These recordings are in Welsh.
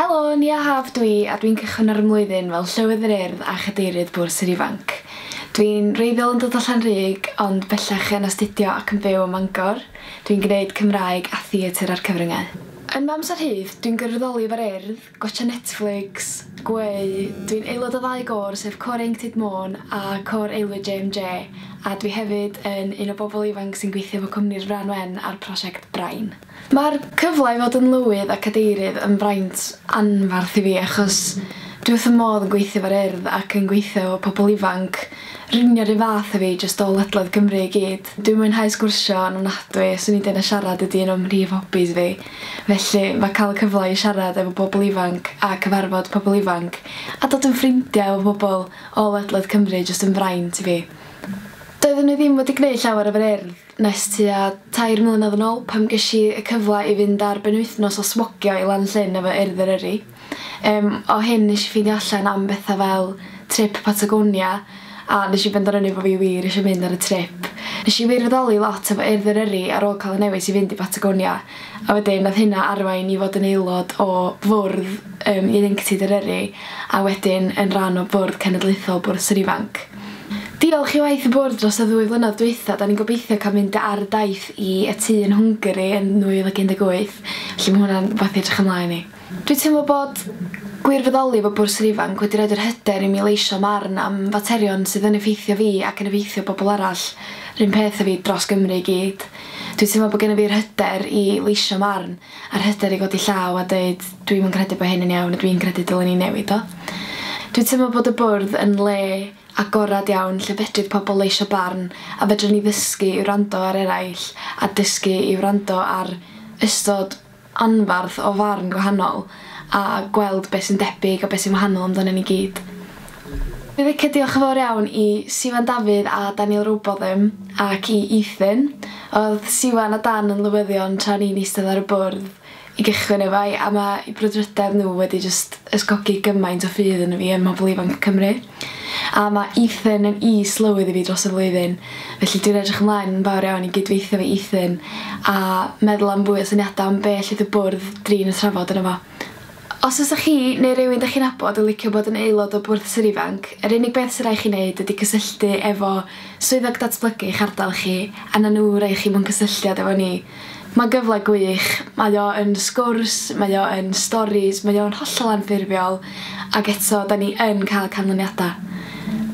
Helo, ni a haf dwi a dwi'n cychwyn ar y mlwyddyn fel llywydd yr urdd a chadeirydd bwrs yr ifanc. Dwi'n reiddiol yn dod o Llanrug ond bellach yn astudio ac yn byw ym Mangor. Dwi'n gwneud Cymraeg a theatr ar cyfryngau. Yn mamser hydd, dwi'n gyrwyddoli efo'r urdd, gwacha Netflix, gweu, dwi'n aelod o 2 gôr sef Cor Ieuenctid Môn a Cor Aelwyd JMJ a dwi hefyd yn un o bobl ifanc sy'n gweithio efo cwmni'r Franwen ar prosiect Brain. Mae'r cyfle i fod yn lywydd a cadeirydd yn fraint anfarth i fi achos dwi wrth y modd yn gweithio efo'r urdd ac yn gweithio efo pobl ifanc rhywun yr un fath o fi jyst o ledled Cymru i gyd. Dwi'n mwynhau sgwrsio yn ofnadwy, swn i'n dweud na siarad ydy un o'n rhif hobbies fi. Felly mae cael y cyfle i siarad efo bobl ifanc a cyfarfod pobl ifanc a dod yn ffrindiau efo bobl o ledled Cymru jyst yn fraint i fi. Doeddwn i ddim wedi gwneud llawer efo'r urdd nes tua 3 mlynedd yn ôl pam ges i y cyfle i fynd ar benwythnos o swogio i Lanllyn efo urdd yr yrru. O hyn nes i ffeindio allan am bethau fel trip Patagonia a nes i benderfynu fod fi wir eisiau mynd ar y trip. Nes i wirfoddoli lot efo urdd yr yrru ar ôl cael y newis i fynd i Patagonia a wedyn nath hynna arwain i fod yn aelod o fwrdd ieuenctid yr yrru a wedyn yn rhan o bwrdd cenedlaethol bwrs yr ifanc. Diolch i waith y bwrdd dros y 2 flynedd dwytha, da ni'n gobeithio cael mynd ar daith i y tŷ yn Hwngari yn 2018, felly mae hwnna'n fath i edrych ymlaen i. Dwi'n teimlo bod gwirfoddoli efo bwrs yr ifanc wedi rhoid yr hyder i mi leisio marn am faterion sydd yn effeithio fi ac yn effeithio bobl arall, rhywun peth o fi dros Gymru i gyd. Dwi'n teimlo bod gen i fi'r hyder i leisio marn a'r hyder i godi llaw a dweud dwi'n credu bod hyn yn iawn a dwi'n credu dylen ni newid o. Dwi'n teimlo bod y bwrdd yn le agorad iawn lle fedrydd pobl leisio barn a fedrwn ni ddysgu i wrando ar eraill a dysgu i wrando ar ystod anfarth o farn gwahanol a gweld beth sy'n debyg a beth sy'n wahanol amdano ni gyd. Dwi'n licio diolch yn fawr iawn i Siwan Dafydd a Daniel Rowbotham ac i Ethan. Oedd Siwan a Dan yn lywyddion tra ni'n eistedd ar y bwrdd i gychwyn efo a mae eu brwdfrydedd nhw wedi just ysgogi gymaint o ffydd yn fi yn pobl ifanc Cymru. A mae Ethan yn is-lywydd i fi dros y flwyddyn, felly dwi'n edrych ymlaen yn fawr iawn i gydweithio efo Ethan a meddwl am fwy o syniadau am beth lle y bwrdd drin y trafod yna fo. Os ydych chi neu rhywun ydych chi'n nabod yn licio bod yn aelod o bwrdd yr ifanc, yr unig beth sy'n rhaid chi wneud ydy cysylltu efo swyddog datblygu eich ardal chi a na nhw rhaid chi mewn cysylltiad efo ni. Mae gyfle gwych, mae o yn sgwrs, mae o yn storis, mae o'n hollol anffurfiol ac eto da ni yn cael canlyniadau.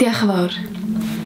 Diolch yn fawr.